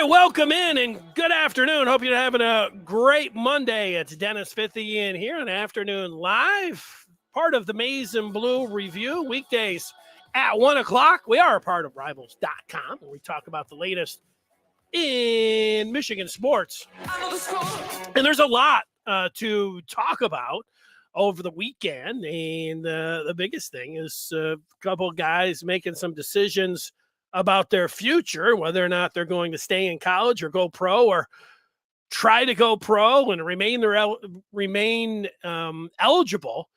right, welcome in and good afternoon. Hope you're having a great Monday. It's Dennis Fithian here on Afternoon Live, part of the Maize and Blue Review, weekdays at 1 o'clock. We are a part of Rivals.com, where we talk about the latest in Michigan sports. And there's a lot to talk about over the weekend, and the biggest thing is a couple of guys making some decisions about their future, whether or not they're going to stay in college or go pro or try to go pro and remain eligible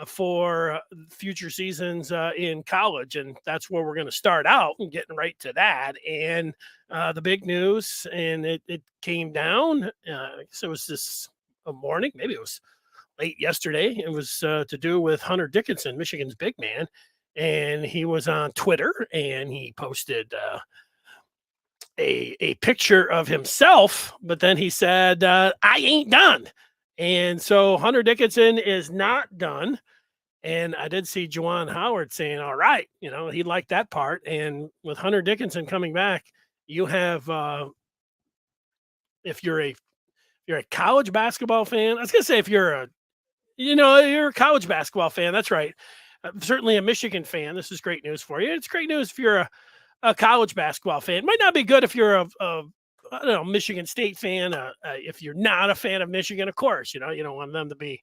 for future seasons in college. And that's where we're going to start out and getting right to that. And the big news, and it came down, so it was this morning, maybe it was late yesterday. It was to do with Hunter Dickinson, Michigan's big man. And he was on Twitter, and he posted a picture of himself, but then he said, I ain't done. And so Hunter Dickinson is not done. And I did see Juwan Howard saying, all right, he liked that part. And with Hunter Dickinson coming back, you have, if you're a college basketball fan, I was going to say, if you're a college basketball fan, that's right. Certainly a Michigan fan. This is great news for you. It's great news if you're a college basketball fan. It might not be good if you're a Michigan State fan. If you're not a fan of Michigan, of course, you don't want them to be,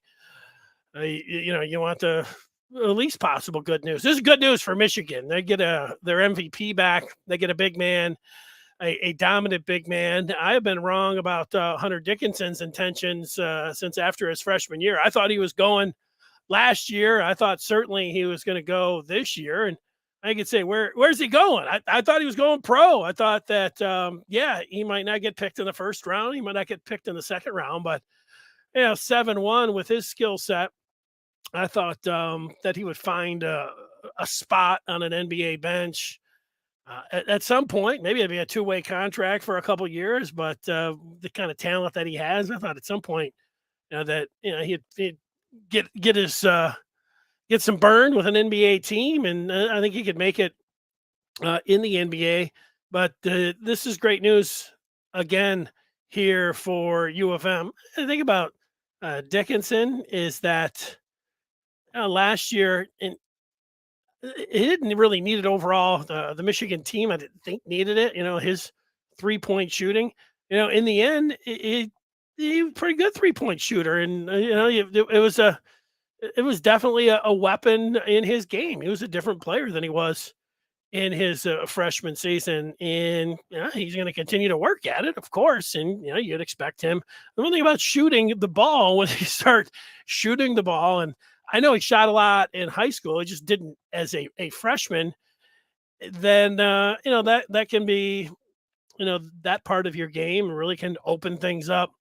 you want the least possible good news. This is good news for Michigan. They get their MVP back. They get a big man, a dominant big man. I have been wrong about Hunter Dickinson's intentions since after his freshman year. I thought he was going last year. I thought certainly he was going to go this year. And I could say, where's he going? I thought he was going pro. I thought that, he might not get picked in the first round. He might not get picked in the second round, but 7-1 with his skill set. I thought that he would find a spot on an NBA bench at some point. Maybe it'd be a two-way contract for a couple years, but the kind of talent that he has, I thought at some point, that he'd get some burn with an NBA team, and I think he could make it in the NBA. But this is great news again here for U of M. The thing about Dickinson is that last year, and he didn't really need it overall. The Michigan team, I didn't think needed it. His 3-point shooting. In the end, he was a pretty good 3-point shooter, and it was definitely a weapon in his game. He was a different player than he was in his freshman season, and he's going to continue to work at it, of course. And you'd expect him. The one thing about shooting the ball, when he start shooting the ball, and I know he shot a lot in high school, he just didn't as a freshman. Then that can be that part of your game really can open things up.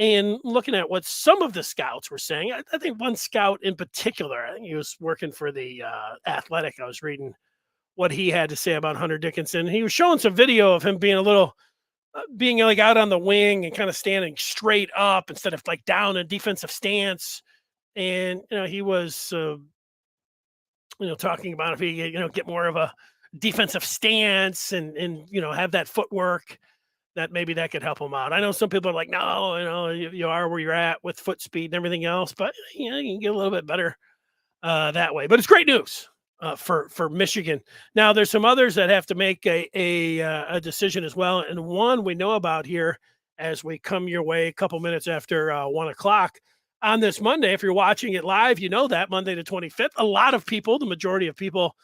And looking at what some of the scouts were saying, I think one scout in particular, I think he was working for the Athletic. I was reading what he had to say about Hunter Dickinson. He was showing some video of him being being like out on the wing and kind of standing straight up instead of like down in defensive stance. And, he was, talking about if he, get more of a defensive stance and have that footwork, that maybe that could help him out. I know some people are like, no, you are where you're at with foot speed and everything else, but you can get a little bit better that way. But it's great news for Michigan. Now there's some others that have to make a decision as well. And one we know about here as we come your way a couple minutes after 1 o'clock on this Monday. If you're watching it live, that Monday the 25th, a lot of people, the majority of people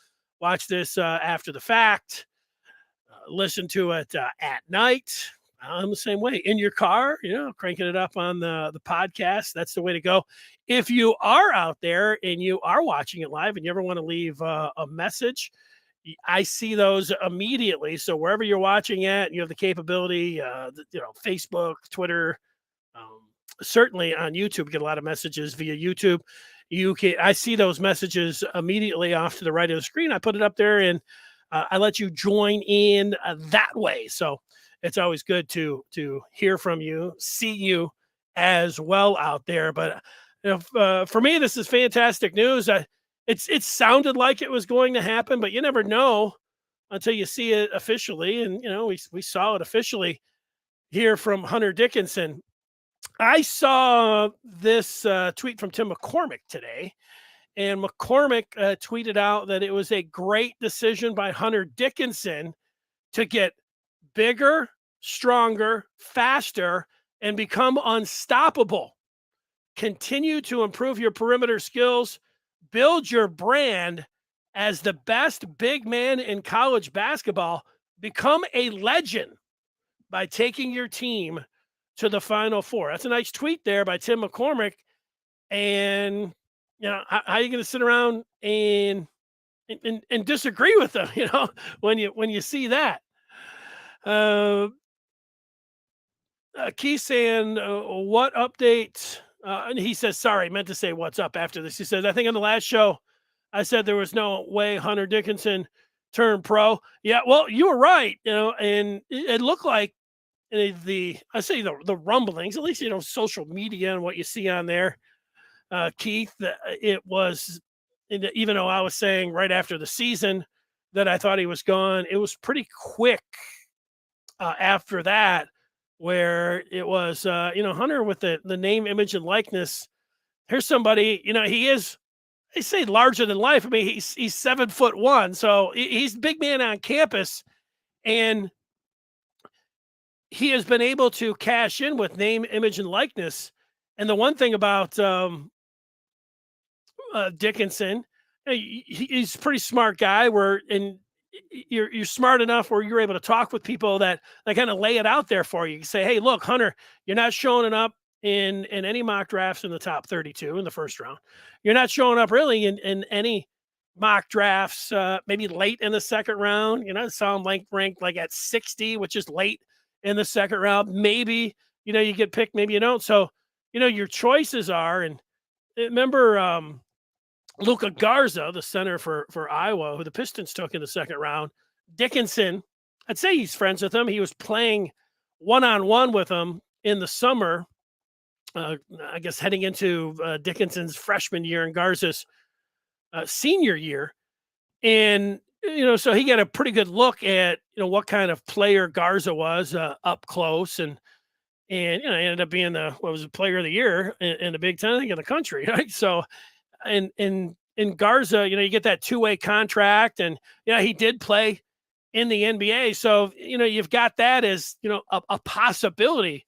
watch this after the fact. Listen to it at night. I'm the same way. In your car, cranking it up on the podcast. That's the way to go. If you are out there and you are watching it live and you ever want to leave a message, I see those immediately. So wherever you're watching at, you have the capability, Facebook, Twitter, certainly on YouTube, get a lot of messages via YouTube. I see those messages immediately off to the right of the screen. I put it up there and I let you join in that way. So it's always good to hear from you, see you as well out there. But for me, this is fantastic news. It sounded like it was going to happen, but you never know until you see it officially. And, we saw it officially here from Hunter Dickinson. I saw this tweet from Tim McCormick today, and McCormick tweeted out that it was a great decision by Hunter Dickinson to get bigger, stronger, faster, and become unstoppable. Continue to improve your perimeter skills, build your brand as the best big man in college basketball, become a legend by taking your team to the Final Four. That's a nice tweet there by Tim McCormick. And how are you going to sit around and disagree with them? When you see that. Keith saying, what update? And he says, sorry, meant to say what's up after this. He says, I think on the last show, I said there was no way Hunter Dickinson turned pro. Yeah, well, you were right, and it looked like the rumblings, at least, social media and what you see on there, Keith, it was, even though I was saying right after the season that I thought he was gone, it was pretty quick after that, where it was, Hunter with the name, image, and likeness. Here's somebody, he is, they say larger than life. I mean, he's 7'1", so he's big man on campus, and he has been able to cash in with name, image, and likeness. And the one thing about Dickinson, he's a pretty smart guy. You're smart enough where you're able to talk with people that kind of lay it out there for you. You say, hey, look, Hunter, you're not showing up in any mock drafts in the top 32 in the first round. You're not showing up really in any mock drafts, maybe late in the second round. Saw him ranked like at 60, which is late in the second round. Maybe, you get picked, maybe you don't. So, your choices are, and remember, Luka Garza, the center for Iowa, who the Pistons took in the second round. Dickinson, I'd say he's friends with him. He was playing one-on-one with him in the summer, I guess heading into Dickinson's freshman year and Garza's senior year. And, so he got a pretty good look at, what kind of player Garza was up close. And he ended up being the player of the year in the Big Ten, I think, in the country, right? So, and in Garza, you get that two-way contract, and he did play in the NBA. So, you've got that as, a possibility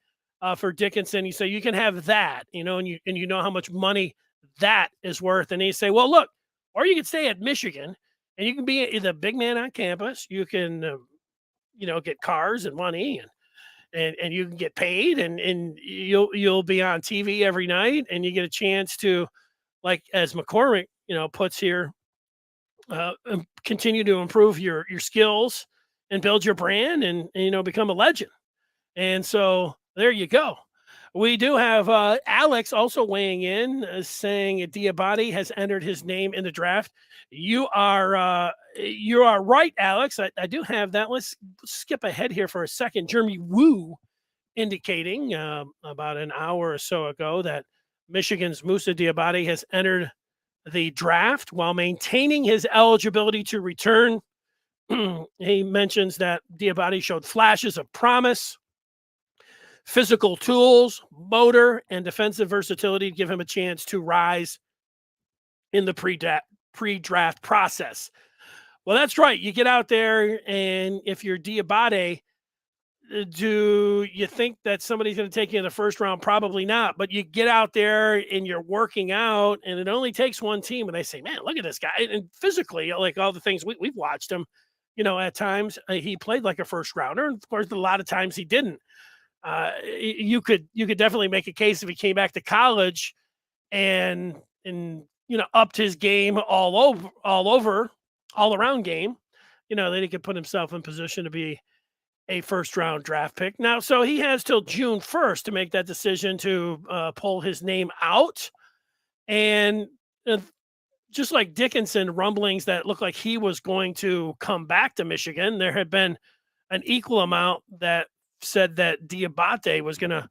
for Dickinson. You say you can have that, and you know how much money that is worth. And you say, well, look, or you can stay at Michigan and you can be the big man on campus. You can, get cars and money, and you can get paid, and you'll be on TV every night, and you get a chance to, like as McCormick, puts here, continue to improve your skills and build your brand, and become a legend. And so there you go. We do have Alex also weighing in, saying Diabate has entered his name in the draft. You are right, Alex. I do have that. Let's skip ahead here for a second. Jeremy Woo indicating about an hour or so ago that Michigan's Moussa Diabate has entered the draft while maintaining his eligibility to return. He mentions that Diabate showed flashes of promise, physical tools, motor, and defensive versatility to give him a chance to rise in the pre-draft process. Well, that's right. You get out there, and if you're Diabate, do you think that somebody's going to take you in the first round? Probably not. But you get out there and you're working out, and it only takes one team, and they say, man, look at this guy. And physically, like all the things we've watched him, at times he played like a first rounder. And of course, a lot of times he didn't. You could definitely make a case if he came back to college and upped his game all around game, that he could put himself in position to be a first round draft pick. Now, so he has till June 1st to make that decision to pull his name out. And just like Dickinson, rumblings that looked like he was going to come back to Michigan, there had been an equal amount that said that Diabate was going to,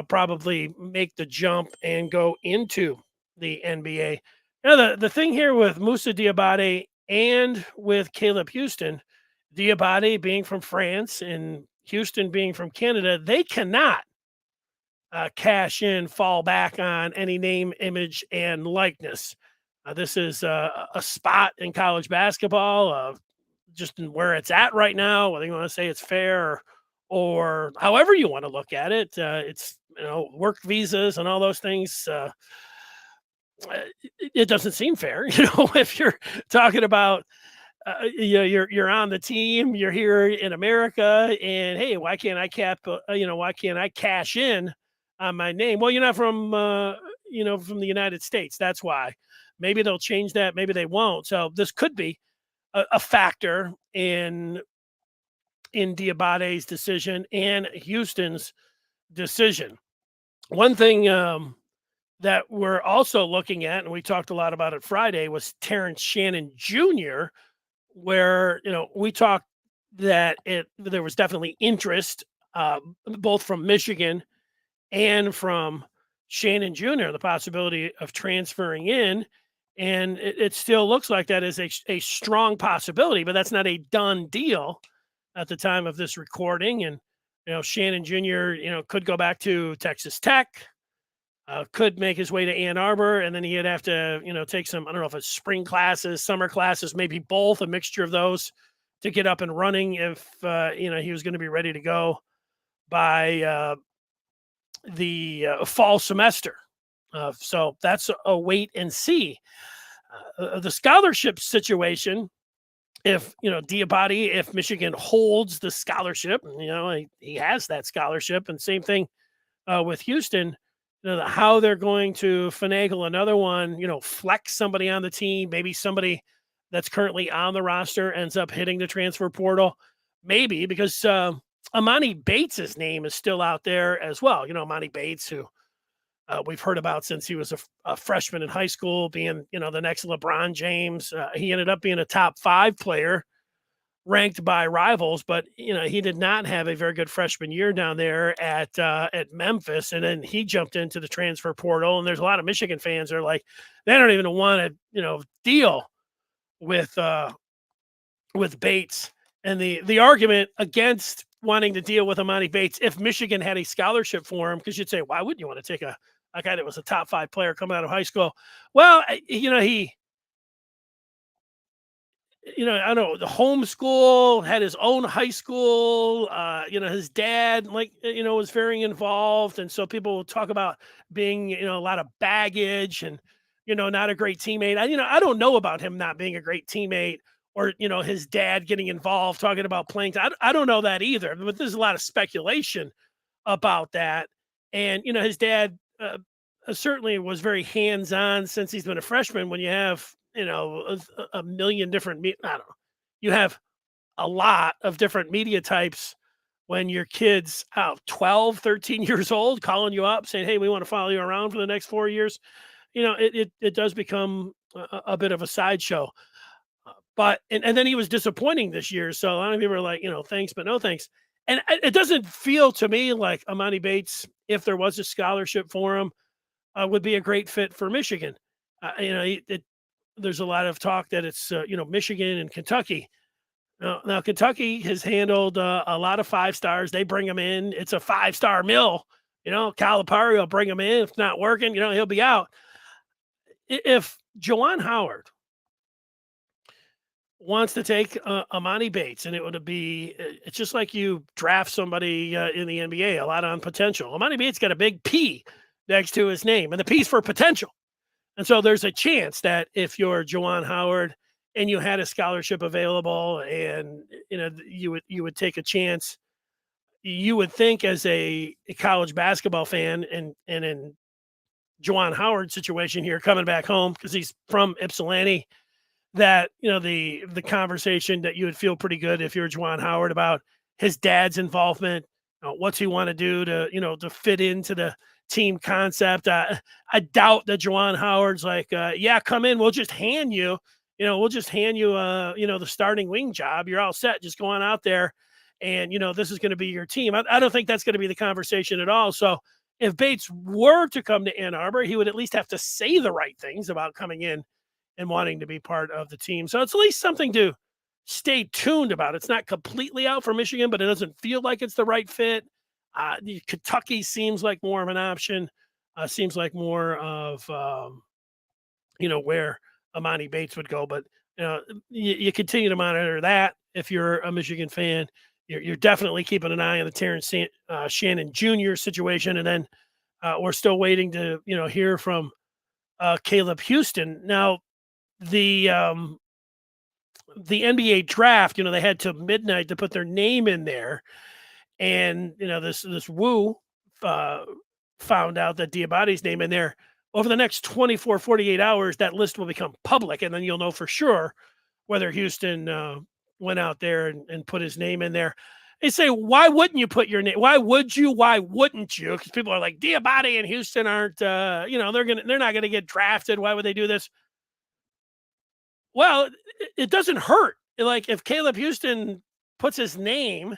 probably make the jump and go into the NBA. The thing here with Moussa Diabate and with Caleb Houstan Diabate being from France and Houstan being from Canada, they cannot cash in, fall back on any name, image, and likeness. This is a spot in college basketball, just in where it's at right now, whether you want to say it's fair or however you want to look at it. It's work visas and all those things. It doesn't seem fair, if you're talking about you're on the team, you're here in America, and hey, why can't I why can't I cash in on my name? Well, you're not from from the United States. That's why. Maybe they'll change that. Maybe they won't. So this could be a factor in Diabate's decision and Houston's decision. One thing that we're also looking at, and we talked a lot about it Friday, was Terrence Shannon Jr., where we talked that there was definitely interest, both from Michigan and from Shannon Jr., the possibility of transferring in, and it still looks like that is a strong possibility, but that's not a done deal at the time of this recording. And Shannon Jr. Could go back to Texas Tech. Could make his way to Ann Arbor, and then he'd have to, take some, I don't know if it's spring classes, summer classes, maybe both, a mixture of those to get up and running if, he was going to be ready to go by the fall semester. So that's a wait and see. The scholarship situation, if, Diabate, if Michigan holds the scholarship, he has that scholarship, and same thing with Houston, how they're going to finagle another one, flex somebody on the team, maybe somebody that's currently on the roster ends up hitting the transfer portal, maybe because Amani Bates' name is still out there as well. Amani Bates, who we've heard about since he was a freshman in high school, being, the next LeBron James. He ended up being a top 5 player ranked by rivals, but he did not have a very good freshman year down there at Memphis, and then he jumped into the transfer portal. And there's a lot of Michigan fans that are like, they don't even want to deal with Bates. And the argument against wanting to deal with Amani Bates, if Michigan had a scholarship for him, because you'd say, why wouldn't you want to take a guy that was a top 5 player coming out of high school? Well, I don't know, the homeschool, had his own high school, his dad, was very involved. And so people will talk about being, a lot of baggage and, not a great teammate. I don't know about him not being a great teammate or, his dad getting involved, talking about playing. I don't know that either, but there's a lot of speculation about that. And, his dad certainly was very hands-on since he's been a freshman. When you have, a million different, I don't know, you have a lot of different media types when your kid's 12, 13 years old, calling you up saying, hey, we want to follow you around for the next 4 years. It does become a bit of a sideshow. But then he was disappointing this year. So a lot of people are like, thanks, but no thanks. And it doesn't feel to me like Amani Bates, if there was a scholarship for him, would be a great fit for Michigan. There's a lot of talk that it's, Michigan and Kentucky. Now Kentucky has handled a lot of 5 stars. They bring them in. It's a 5-star mill. Calipari will bring him in. If it's not working, he'll be out. If Juwan Howard wants to take Amani Bates, and it's just like you draft somebody in the NBA, a lot on potential. Amani Bates got a big P next to his name, and the P's for potential. And so there's a chance that if you're Juwan Howard and you had a scholarship available, and you would take a chance, you would think as a college basketball fan, and in Juwan Howard's situation here, coming back home because he's from Ypsilanti, that the conversation that you would feel pretty good if you're Juwan Howard about his dad's involvement, what's he want to do to fit into the team concept. I doubt that Juwan Howard's like, yeah, come in, we'll just hand you the starting wing job. You're all set. Just go on out there, and this is going to be your team. I don't think that's going to be the conversation at all. So if Bates were to come to Ann Arbor, he would at least have to say the right things about coming in and wanting to be part of the team. So it's at least something to stay tuned about. It's not completely out for Michigan, but it doesn't feel like it's the right fit. Kentucky seems like more of an option. Seems like more of where Amani Bates would go. But you continue to monitor that if you're a Michigan fan. You're definitely keeping an eye on the Terrence Shannon Jr. situation, and then we're still waiting to hear from Caleb Houstan. Now the NBA draft, they had till midnight to put their name in there, and this Wu uh, found out that Diabate's name in there. Over the next 24, 48 hours, that list will become public, and then you'll know for sure whether Houston went out there and put his name in there. They say, why wouldn't you put your name? Why would you? Why wouldn't you? Because people are like, Diabate and Houston aren't, they're not gonna get drafted. Why would they do this? Well, it doesn't hurt. Like if Caleb Houstan puts his name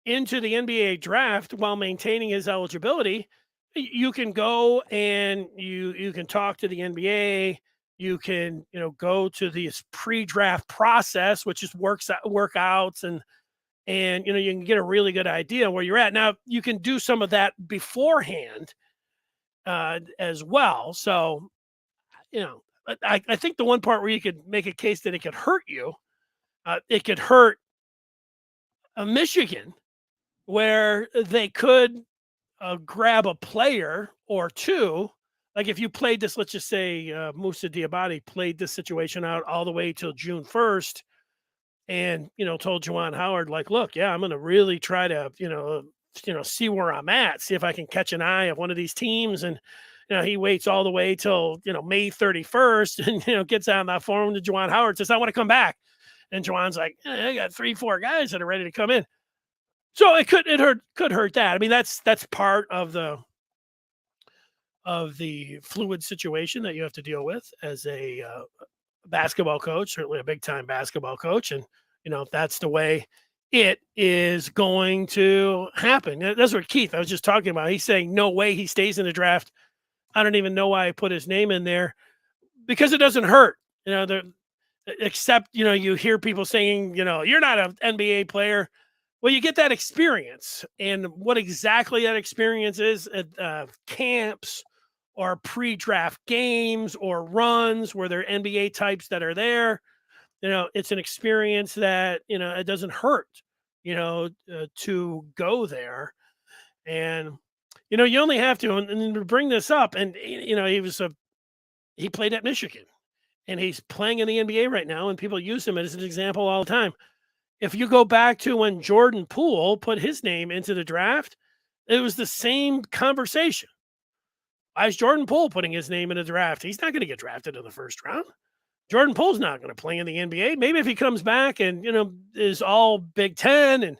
into the NBA draft while maintaining his eligibility, you can go and you can talk to the NBA. You can go to this pre-draft process, which is workouts and you can get a really good idea where you're at. Now you can do some of that beforehand as well. So I think the one part where you could make a case that it could hurt you, it could hurt Michigan, where they could grab a player or two. Like if you played this, let's just say Moussa Diabate played this situation out all the way till June 1st and, told Juwan Howard, like, look, yeah, I'm going to really try to, see where I'm at, see if I can catch an eye of one of these teams. And, he waits all the way till, May 31st and, gets on that phone to Juwan Howard, says, I want to come back. And Juwan's like, I got 3-4 guys that are ready to come in. So it could hurt that. I mean, that's part of the fluid situation that you have to deal with as a basketball coach, certainly a big time basketball coach. And, that's the way it is going to happen. That's what Keith, I was just talking about. He's saying, no way he stays in the draft. I don't even know why I put his name in there because it doesn't hurt, except, you hear people saying, you're not an NBA player. Well, you get that experience, and what exactly that experience is at camps or pre-draft games or runs where there are NBA types that are there. It's an experience that, it doesn't hurt, to go there. And, you only have to, and to bring this up, and, he played at Michigan and he's playing in the NBA right now, and people use him as an example all the time. If you go back to when Jordan Poole put his name into the draft, it was the same conversation. Why is Jordan Poole putting his name in the draft? He's not going to get drafted in the first round. Jordan Poole's not going to play in the NBA. Maybe if he comes back and, is all Big Ten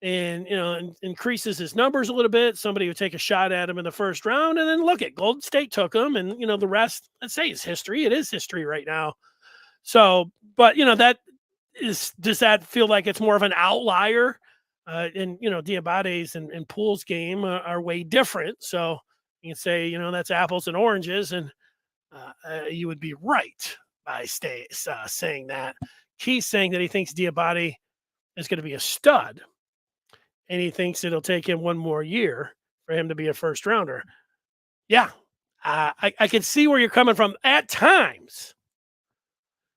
and increases his numbers a little bit, somebody would take a shot at him in the first round. And then look at Golden State took him, and, the rest, let's say, is history. It is history right now. So, but, that does that feel like it's more of an outlier? And Diabate's and Poole's game are way different. So you can say that's apples and oranges, and you would be right by saying that. He's saying that he thinks Diabate is going to be a stud, and he thinks it'll take him one more year for him to be a first rounder. Yeah, I can see where you're coming from at times.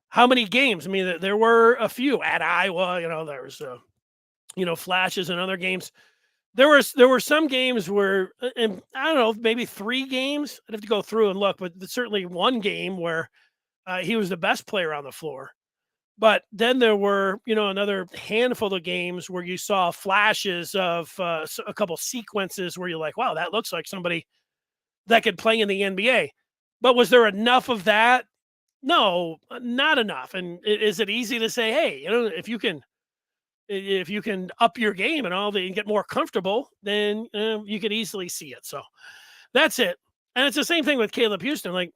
How many games? I mean, there were a few at Iowa. There was, flashes in other games. There were some games where, and I don't know, maybe 3 games. I'd have to go through and look, but certainly one game where he was the best player on the floor. But then there were, another handful of games where you saw flashes of a couple sequences where you're like, wow, that looks like somebody that could play in the NBA. But was there enough of that? No, not enough. And is it easy to say, hey, if you can up your game and get more comfortable, then you could easily see it. So that's it. And it's the same thing with Caleb Houstan. Like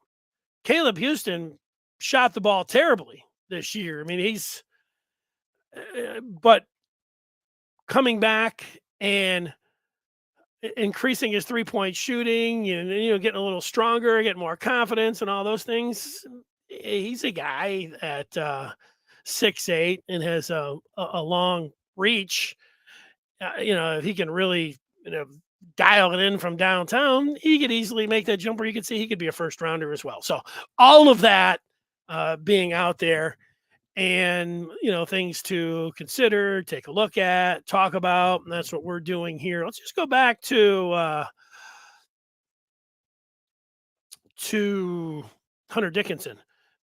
Caleb Houstan shot the ball terribly this year. I mean, but coming back and increasing his 3-point shooting, getting a little stronger, getting more confidence and all those things. He's a guy that 6'8" and has a long reach. If he can really, dial it in from downtown, he could easily make that jumper. You could see he could be a first rounder as well. So all of that being out there, and things to consider, take a look at, talk about, and that's what we're doing here. Let's just go back to Hunter Dickinson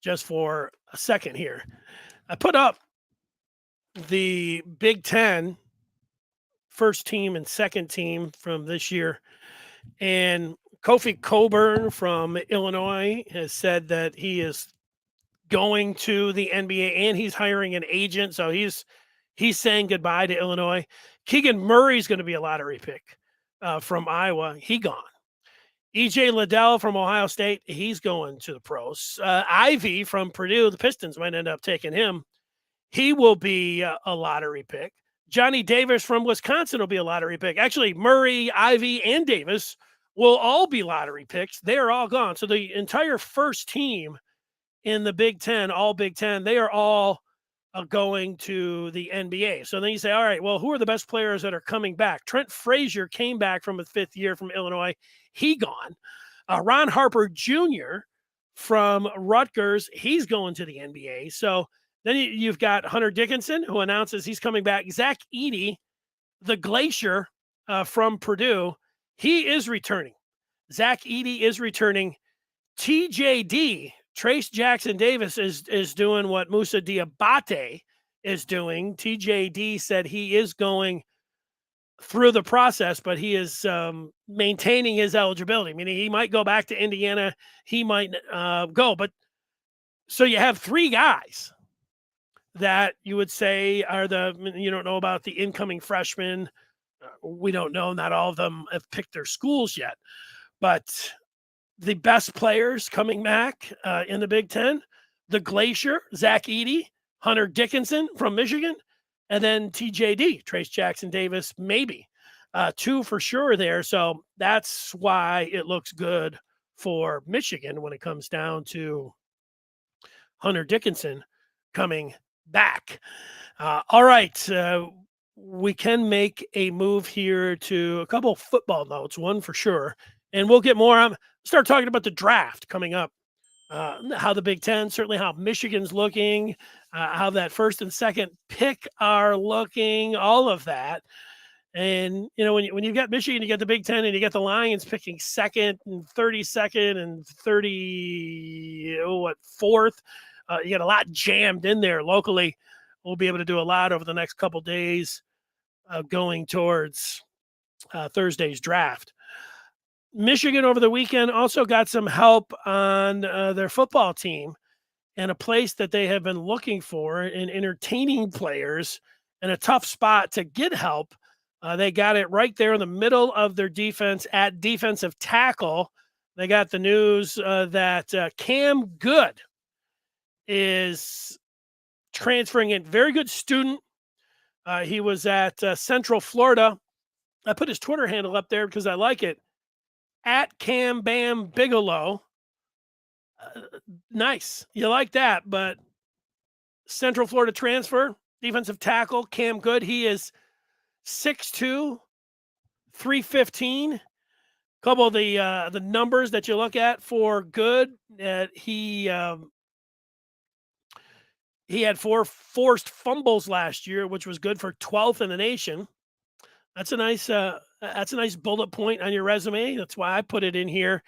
just for a second here. I put up the Big Ten first team and second team from this year, and Kofi Coburn from Illinois has said that he is going to the NBA and he's hiring an agent. So he's saying goodbye to Illinois. Keegan Murray's going to be a lottery pick from Iowa. He gone. EJ Liddell from Ohio State, he's going to the pros. Ivy from Purdue, the Pistons might end up taking him. He will be a lottery pick. Johnny Davis from Wisconsin will be a lottery pick. Actually, Murray, Ivy, and Davis will all be lottery picks. They are all gone. So the entire first team in the Big Ten, all Big Ten, they are all going to the NBA. So then you say, all right, well, who are the best players that are coming back? Trent Frazier came back from his fifth year from Illinois. He gone. Ron Harper Jr. from Rutgers, he's going to the NBA. So then you've got Hunter Dickinson, who announces he's coming back. Zach Edey, the Glacier from Purdue, he is returning. Zach Edey is returning. TJD, Trace Jackson Davis, is doing what Moussa Diabate is doing. TJD said he is going through the process, but he is maintaining his eligibility, meaning he might go back to Indiana. He might go. But so you have three guys that you would say are you don't know about the incoming freshmen. We don't know. Not all of them have picked their schools yet, but the best players coming back in the Big Ten, the Glacier, Zach Edey, Hunter Dickinson from Michigan, and then TJD, Trace Jackson Davis, maybe two for sure there. So that's why it looks good for Michigan when it comes down to Hunter Dickinson coming back. All right. We can make a move here to a couple of football notes, one for sure. And we'll get more on, start talking about the draft coming up, how the Big Ten, certainly how Michigan's looking, how that first and second pick are looking, all of that. And, when you've got Michigan, you get the Big Ten, and you get the Lions picking second and 32nd and 4th. You got a lot jammed in there locally. We'll be able to do a lot over the next couple days going towards Thursday's draft. Michigan over the weekend also got some help on their football team, and a place that they have been looking for in entertaining players in a tough spot to get help. They got it right there in the middle of their defense at defensive tackle. They got the news that Cam Goode is transferring in. Very good student. He was at Central Florida. I put his Twitter handle up there because I like it. At Cam Bam Bigelow. Nice. You like that. But Central Florida transfer, defensive tackle, Cam Goode. He is 6'2", 315. A couple of the numbers that you look at for Goode. He had 4 forced fumbles last year, which was good for 12th in the nation. That's a nice bullet point on your resume. That's why I put it in here.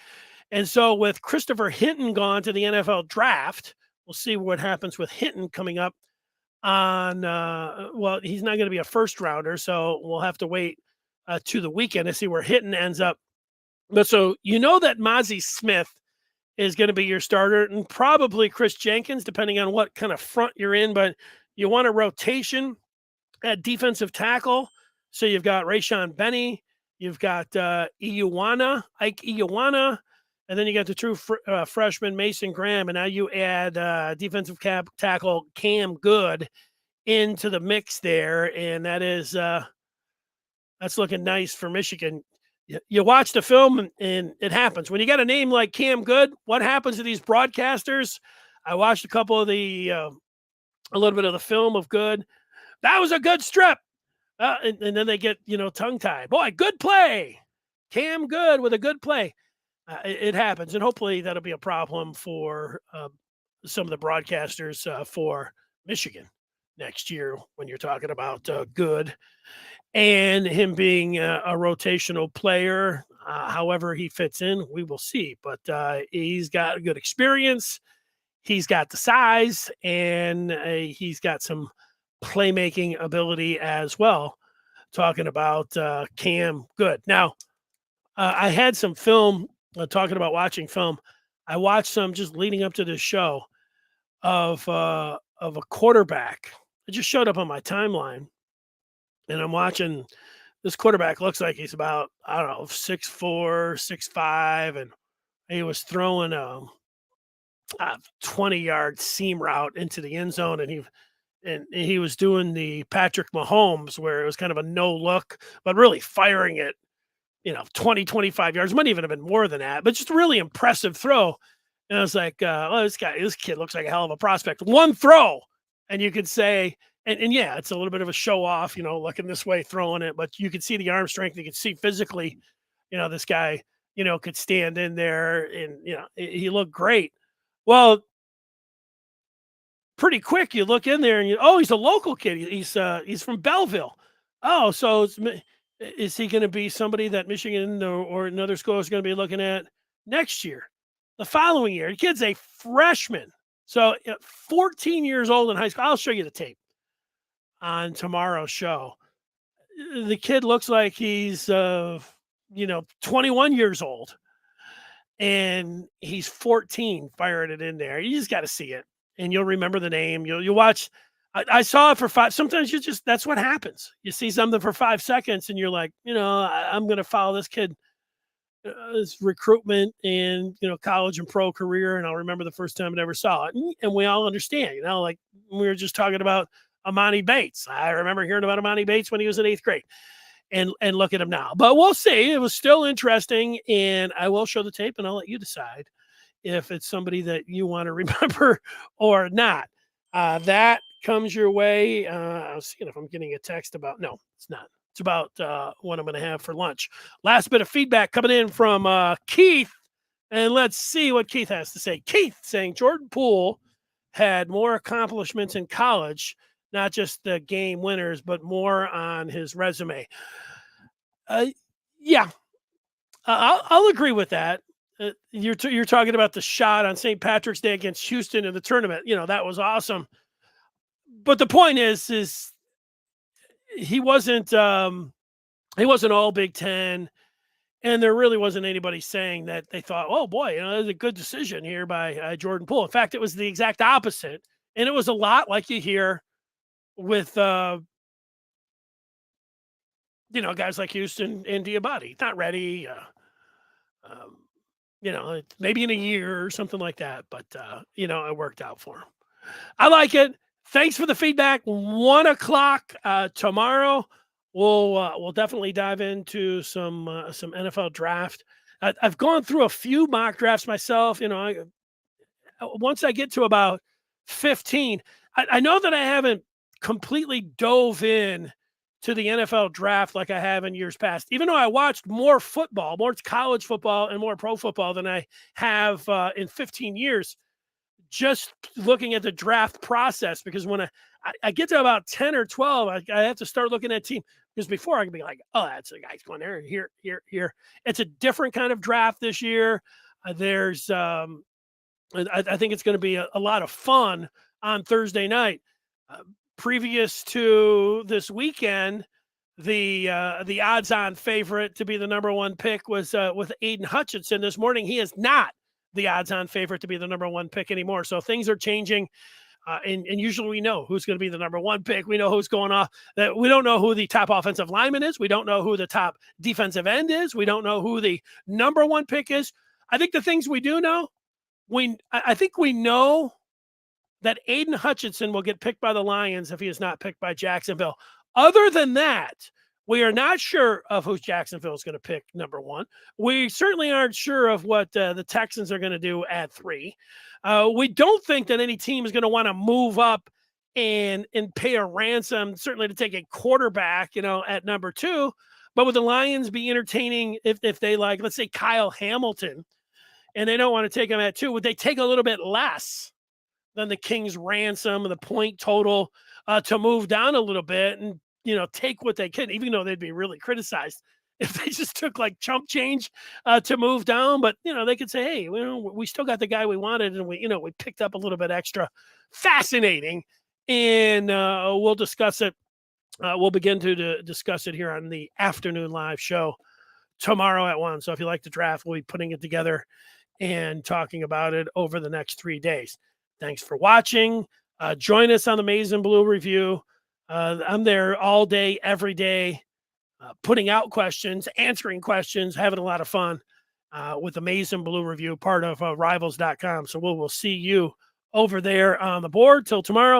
And so with Christopher Hinton gone to the NFL draft, we'll see what happens with Hinton coming up on, he's not going to be a first rounder, so we'll have to wait to the weekend to see where Hinton ends up. But so that Mozzie Smith is going to be your starter, and probably Chris Jenkins, depending on what kind of front you're in. But you want a rotation at defensive tackle. So you've got Rayshawn Benny, you've got Ike Iuana, and then you got the true freshman Mason Graham, and now you add defensive tackle Cam Goode into the mix there, and that's looking nice for Michigan. You watch the film, and it happens. When you got a name like Cam Goode, what happens to these broadcasters? I watched a couple of the a little bit of the film of Goode. That was a good strip. And then they get, tongue-tied. Boy, good play. Cam Goode with a good play. It happens, and hopefully that'll be a problem for some of the broadcasters for Michigan next year when you're talking about Goode and him being a rotational player. However he fits in, we will see. But he's got a good experience. He's got the size, and he's got some playmaking ability as well. Talking about Cam Goode. Now, I had some film, talking about watching film. I watched some just leading up to this show of a quarterback. It just showed up on my timeline, and I'm watching this quarterback. Looks like he's about, I don't know, 6'4", 6'5", and he was throwing a 20-yard seam route into the end zone, and he was doing the Patrick Mahomes where it was kind of a no look, but really firing it, 20, 25 yards. Might even have been more than that, but just a really impressive throw. And I was like, this kid looks like a hell of a prospect. One throw, and you could say, and yeah, it's a little bit of a show off, looking this way, throwing it, but you could see the arm strength. You could see physically, this guy, could stand in there, and, he looked great. Well, pretty quick, you look in there and he's a local kid. He's from Belleville. Oh, so is he going to be somebody that Michigan or another school is going to be looking at next year, the following year? The kid's a freshman, so 14 years old in high school. I'll show you the tape on tomorrow's show. The kid looks like he's 21 years old, and he's 14 firing it in there. You just got to see it, and you'll remember the name. You'll watch. I saw it for 5. Sometimes that's what happens. You see something for 5 seconds, and you're like, I'm going to follow this kid, his recruitment and, college and pro career. And I'll remember the first time I ever saw it. And we all understand, like we were just talking about Amani Bates. I remember hearing about Amani Bates when he was in 8th grade. And look at him now. But we'll see. It was still interesting, and I will show the tape, and I'll let you decide if it's somebody that you want to remember or not. That comes your way. I was seeing if I'm getting a text about. No, it's not. It's about what I'm going to have for lunch. Last bit of feedback coming in from Keith, and let's see what Keith has to say. Keith saying Jordan Poole had more accomplishments in college, not just the game winners, but more on his resume. Yeah, I'll agree with that. You're talking about the shot on St. Patrick's Day against Houston in the tournament. That was awesome. But the point is he wasn't all Big Ten, and there really wasn't anybody saying that they thought, oh boy, that was a good decision here by Jordan Poole. In fact, it was the exact opposite, and it was a lot like you hear with guys like Houston and Diabate. Not ready. Maybe in a year or something like that, but it worked out for him. I like it. Thanks for the feedback. 1:00 tomorrow. We'll definitely dive into some NFL draft. I've gone through a few mock drafts myself. Once I get to about 15, I know that I haven't completely dove in to the NFL draft like I have in years past, even though I watched more football, more college football and more pro football than I have in 15 years, just looking at the draft process. Because when I get to about 10 or 12, I have to start looking at team, because before I can be like, oh, that's a guy's going there, here. It's a different kind of draft this year. There's I think it's going to be a lot of fun on Thursday night. Previous to this weekend, the odds-on favorite to be the number one pick was with Aiden Hutchinson. This morning, he is not the odds-on favorite to be the number one pick anymore. So things are changing, and usually we know who's going to be the number one pick. We know who's going off. We don't know who the top offensive lineman is. We don't know who the top defensive end is. We don't know who the number one pick is. I think the things we do know, I think we know that Aiden Hutchinson will get picked by the Lions if he is not picked by Jacksonville. Other than that, we are not sure of who Jacksonville is going to pick number one. We certainly aren't sure of what the Texans are going to do at 3. We don't think that any team is going to want to move up and pay a ransom, certainly to take a quarterback, at number 2. But would the Lions be entertaining if they like, let's say Kyle Hamilton, and they don't want to take him at 2? Would they take a little bit less than the Kings ransom and the point total to move down a little bit and, take what they could, even though they'd be really criticized if they just took like chump change to move down? But, they could say, hey, we still got the guy we wanted, and we picked up a little bit extra. Fascinating. And we'll discuss it. We'll begin to discuss it here on the afternoon live show tomorrow at 1. So if you like the draft, we'll be putting it together and talking about it over the next 3 days. Thanks for watching. Join us on the Maize and Blue Review. I'm there all day, every day, putting out questions, answering questions, having a lot of fun with the Maize and Blue Review, part of Rivals.com. So we'll see you over there on the board. Till tomorrow,